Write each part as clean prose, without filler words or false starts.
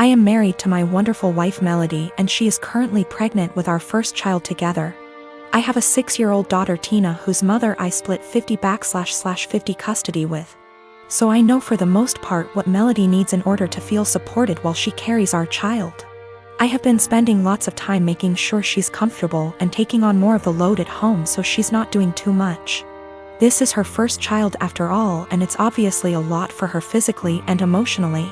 I am married to my wonderful wife Melody, and she is currently pregnant with our first child together. I have a 6-year-old daughter Tina, whose mother I split 50/50 custody with. So I know for the most part what Melody needs in order to feel supported while she carries our child. I have been spending lots of time making sure she's comfortable and taking on more of the load at home so she's not doing too much. This is her first child after all, and it's obviously a lot for her physically and emotionally.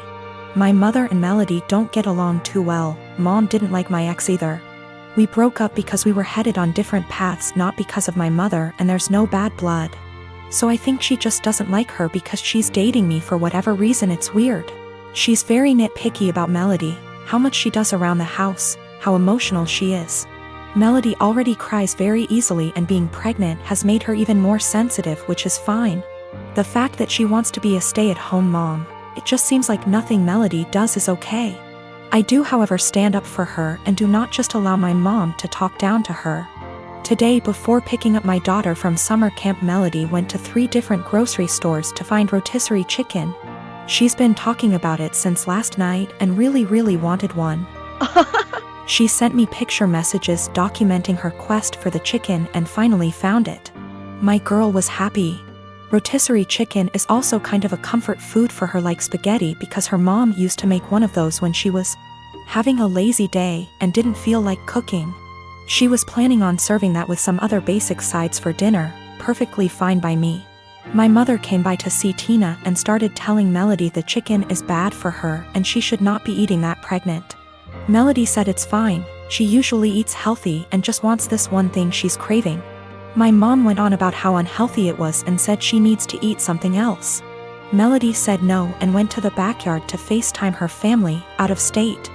My mother and Melody don't get along too well. Mom didn't like my ex either. We broke up because we were headed on different paths, not because of my mother, and there's no bad blood. So I think she just doesn't like her because she's dating me for whatever reason. It's weird. She's very nitpicky about Melody, how much she does around the house, how emotional she is. Melody already cries very easily, and being pregnant has made her even more sensitive, which is fine. The fact that she wants to be a stay-at-home mom, it just seems like nothing Melody does is okay. I do, however, stand up for her and do not just allow my mom to talk down to her. Today, before picking up my daughter from summer camp, Melody went to 3 different grocery stores to find rotisserie chicken. She's been talking about it since last night and really wanted one. She sent me picture messages documenting her quest for the chicken and finally found it. My girl was happy. Rotisserie chicken is also kind of a comfort food for her, like spaghetti, because her mom used to make one of those when she was having a lazy day and didn't feel like cooking. She was planning on serving that with some other basic sides for dinner, perfectly fine by me. My mother came by to see Tina and started telling Melody the chicken is bad for her and she should not be eating that pregnant. Melody said it's fine, she usually eats healthy and just wants this one thing she's craving. My mom went on about how unhealthy it was and said she needs to eat something else. Melody said no and went to the backyard to FaceTime her family out of state.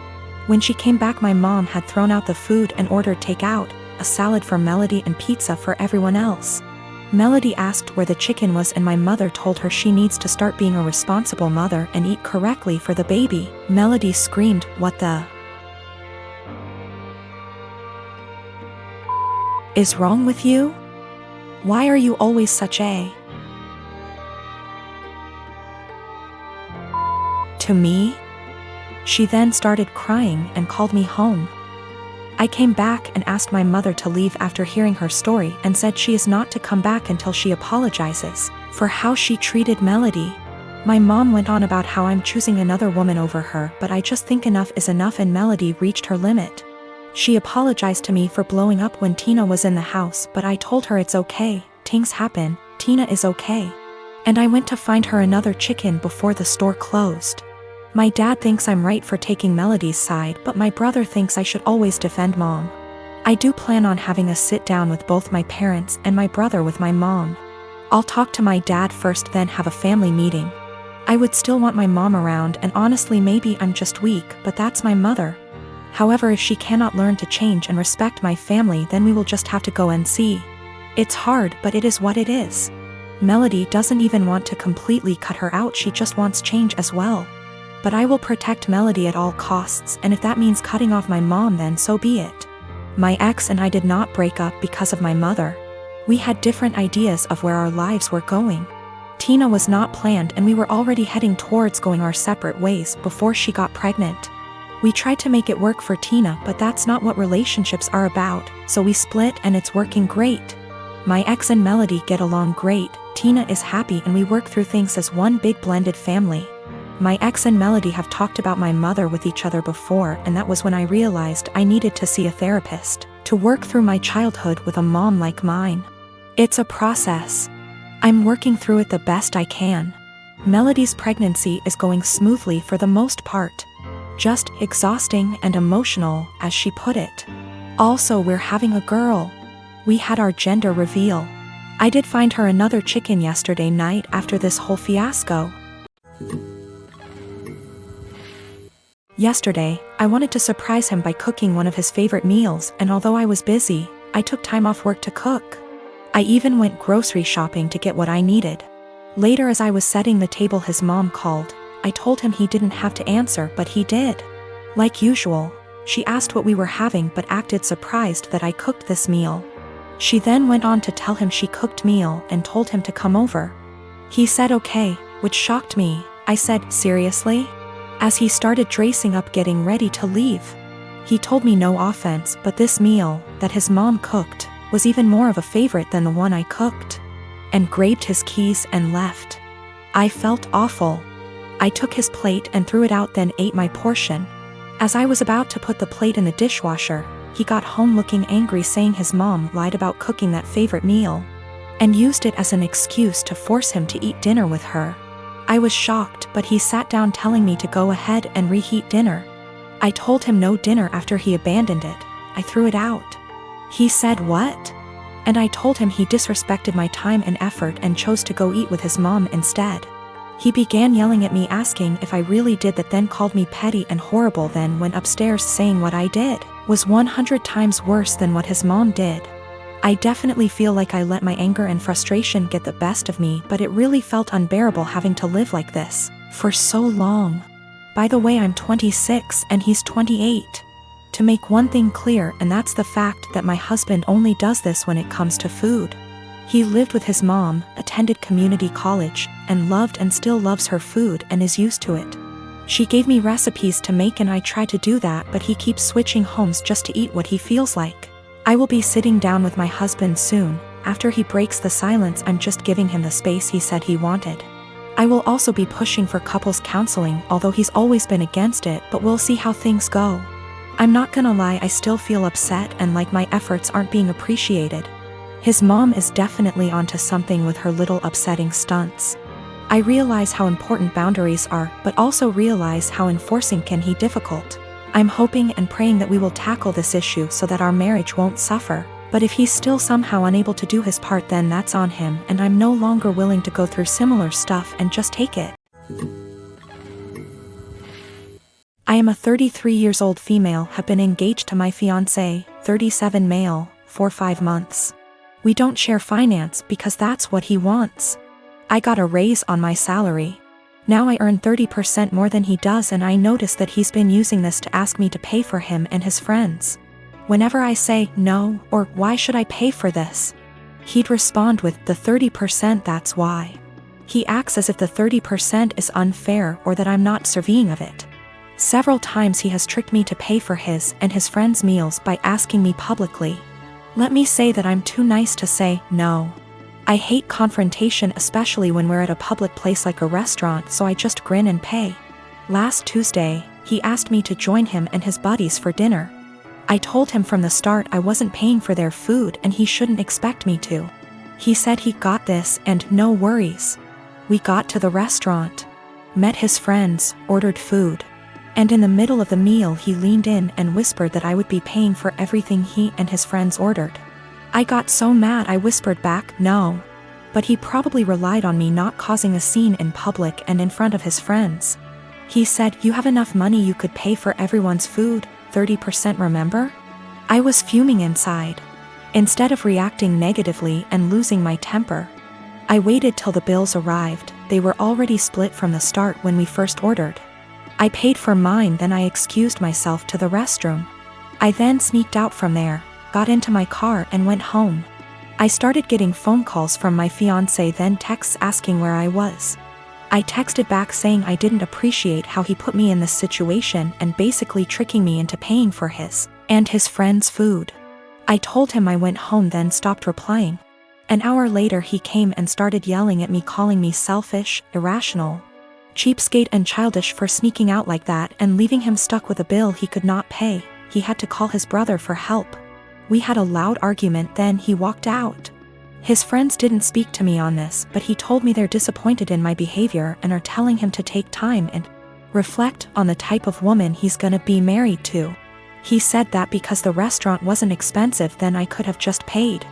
When she came back, my mom had thrown out the food and ordered takeout, a salad for Melody and pizza for everyone else. Melody asked where the chicken was and my mother told her she needs to start being a responsible mother and eat correctly for the baby. Melody screamed, "What the is wrong with you? Why are you always such a..." to me? She then started crying and called me home. I came back and asked my mother to leave after hearing her story and said she is not to come back until she apologizes for how she treated Melody. My mom went on about how I'm choosing another woman over her, but I just think enough is enough and Melody reached her limit. She apologized to me for blowing up when Tina was in the house, but I told her it's okay, things happen, Tina is okay. And I went to find her another chicken before the store closed. My dad thinks I'm right for taking Melody's side, but my brother thinks I should always defend mom. I do plan on having a sit down with both my parents and my brother with my mom. I'll talk to my dad first, then have a family meeting. I would still want my mom around, and honestly maybe I'm just weak, but that's my mother. However, if she cannot learn to change and respect my family, then we will just have to go and see. It's hard, but it is what it is. Melody doesn't even want to completely cut her out, she just wants change as well. But I will protect Melody at all costs, and if that means cutting off my mom, then so be it. My ex and I did not break up because of my mother. We had different ideas of where our lives were going. Tina was not planned and we were already heading towards going our separate ways before she got pregnant. We tried to make it work for Tina, but that's not what relationships are about, so we split and it's working great. My ex and Melody get along great, Tina is happy and we work through things as one big blended family. My ex and Melody have talked about my mother with each other before, and that was when I realized I needed to see a therapist to work through my childhood with a mom like mine. It's a process. I'm working through it the best I can. Melody's pregnancy is going smoothly for the most part. Just exhausting and emotional, as she put it. Also, we're having a girl. We had our gender reveal. I did find her another chicken yesterday night after this whole fiasco. Yesterday, I wanted to surprise him by cooking one of his favorite meals, and although I was busy, I took time off work to cook. I even went grocery shopping to get what I needed. Later, as I was setting the table, his mom called. I told him he didn't have to answer, but he did. Like usual, she asked what we were having but acted surprised that I cooked this meal. She then went on to tell him she cooked meal and told him to come over. He said okay, which shocked me. I said, seriously? As he started dressing up getting ready to leave, he told me no offense, but this meal that his mom cooked was even more of a favorite than the one I cooked, and grabbed his keys and left. I felt awful. I took his plate and threw it out, then ate my portion. As I was about to put the plate in the dishwasher, he got home looking angry, saying his mom lied about cooking that favorite meal and used it as an excuse to force him to eat dinner with her. I was shocked, but he sat down telling me to go ahead and reheat dinner. I told him no dinner after he abandoned it. I threw it out. He said, "What?" And I told him he disrespected my time and effort and chose to go eat with his mom instead. He began yelling at me, asking if I really did that, then called me petty and horrible, then went upstairs, saying what I did was 100 times worse than what his mom did. I definitely feel like I let my anger and frustration get the best of me, but it really felt unbearable having to live like this for so long. By the way, I'm 26 and he's 28. To make one thing clear, and that's the fact that my husband only does this when it comes to food. He lived with his mom, attended community college, and loved and still loves her food and is used to it. She gave me recipes to make and I try to do that, but he keeps switching homes just to eat what he feels like. I will be sitting down with my husband soon. After he breaks the silence, I'm just giving him the space he said he wanted. I will also be pushing for couples counseling, although he's always been against it, but we'll see how things go. I'm not gonna lie, I still feel upset and like my efforts aren't being appreciated. His mom is definitely onto something with her little upsetting stunts. I realize how important boundaries are, but also realize how enforcing can be difficult. I'm hoping and praying that we will tackle this issue so that our marriage won't suffer, but if he's still somehow unable to do his part, then that's on him, and I'm no longer willing to go through similar stuff and just take it. I am a 33 years old female, have been engaged to my fiancé, 37 male, for 5 months. We don't share finance because that's what he wants. I got a raise on my salary. Now I earn 30% more than he does, and I notice that he's been using this to ask me to pay for him and his friends. Whenever I say no, or why should I pay for this, he'd respond with the 30%, that's why. He acts as if the 30% is unfair or that I'm not deserving of it. Several times he has tricked me to pay for his and his friends' meals by asking me publicly. Let me say that I'm too nice to say no. I hate confrontation, especially when we're at a public place like a restaurant, so I just grin and pay. Last Tuesday, he asked me to join him and his buddies for dinner. I told him from the start I wasn't paying for their food and he shouldn't expect me to. He said he got this and no worries. We got to the restaurant, met his friends, ordered food, and in the middle of the meal he leaned in and whispered that I would be paying for everything he and his friends ordered. I got so mad I whispered back, no. But he probably relied on me not causing a scene in public and in front of his friends. He said, "You have enough money, you could pay for everyone's food, 30%, remember?" I was fuming inside. Instead of reacting negatively and losing my temper, I waited till the bills arrived. They were already split from the start when we first ordered. I paid for mine, then I excused myself to the restroom. I then sneaked out from there, got into my car and went home. I started getting phone calls from my fiancé, then texts asking where I was. I texted back saying I didn't appreciate how he put me in this situation and basically tricking me into paying for his and his friends' food. I told him I went home, then stopped replying. An hour later he came and started yelling at me, calling me selfish, irrational, cheapskate and childish for sneaking out like that and leaving him stuck with a bill he could not pay. He had to call his brother for help. We had a loud argument, then he walked out. His friends didn't speak to me on this, but he told me they're disappointed in my behavior and are telling him to take time and reflect on the type of woman he's gonna be married to. He said that because the restaurant wasn't expensive, then I could have just paid.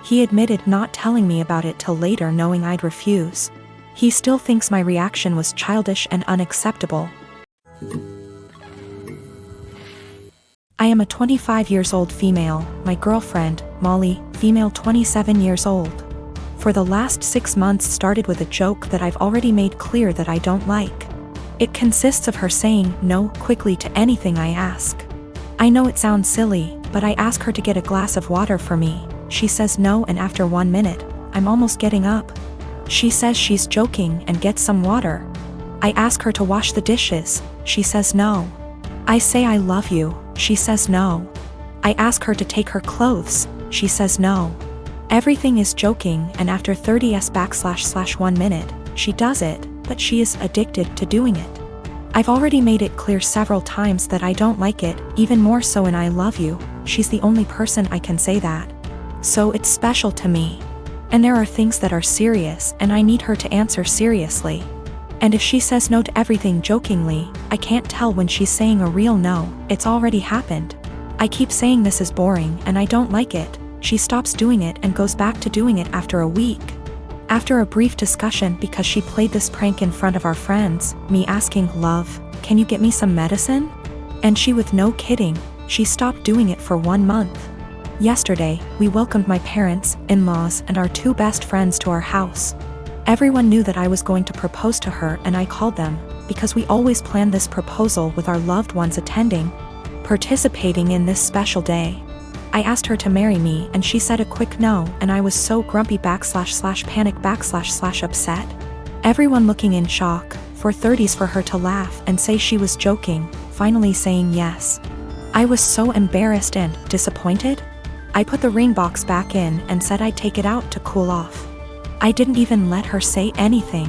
He admitted not telling me about it till later, knowing I'd refuse. He still thinks my reaction was childish and unacceptable. I am a 25 years old female, my girlfriend, Molly, female 27 years old. For the last 6 months started with a joke that I've already made clear that I don't like. It consists of her saying no quickly to anything I ask. I know it sounds silly, but I ask her to get a glass of water for me. She says no, and after 1 minute, I'm almost getting up. She says she's joking and gets some water. I ask her to wash the dishes, she says no. I say I love you, she says no. I ask her to take her clothes, she says no. Everything is joking, and after 30s/1 minute, she does it, but she is addicted to doing it. I've already made it clear several times that I don't like it, even more so in I love you. She's the only person I can say that. So it's special to me. And there are things that are serious, and I need her to answer seriously. And if she says no to everything jokingly, I can't tell when she's saying a real no. It's already happened. I keep saying this is boring and I don't like it. She stops doing it and goes back to doing it after a week. After a brief discussion because she played this prank in front of our friends, me asking, "Love, can you get me some medicine?" And she, with no kidding, she stopped doing it for 1 month. Yesterday, we welcomed my parents, in-laws, and our 2 best friends to our house. Everyone knew that I was going to propose to her, and I called them, because we always plan this proposal with our loved ones attending, participating in this special day. I asked her to marry me and she said a quick no, and I was so grumpy /panic / upset. Everyone looking in shock, for 30s for her to laugh and say she was joking, finally saying yes. I was so embarrassed and disappointed. I put the ring box back in and said I'd take it out to cool off. I didn't even let her say anything.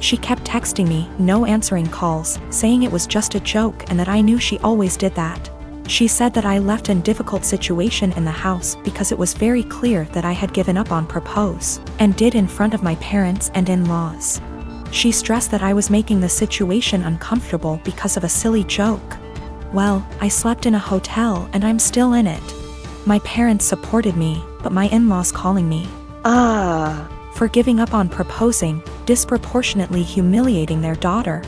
She kept texting me, no answering calls, saying it was just a joke and that I knew she always did that. She said that I left in difficult situation in the house because it was very clear that I had given up on propose, and did in front of my parents and in-laws. She stressed that I was making the situation uncomfortable because of a silly joke. Well, I slept in a hotel and I'm still in it. My parents supported me, but my in-laws calling me for giving up on proposing, disproportionately humiliating their daughter.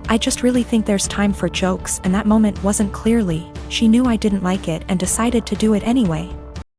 I just really think there's time for jokes, and that moment wasn't clearly. She knew I didn't like it and decided to do it anyway.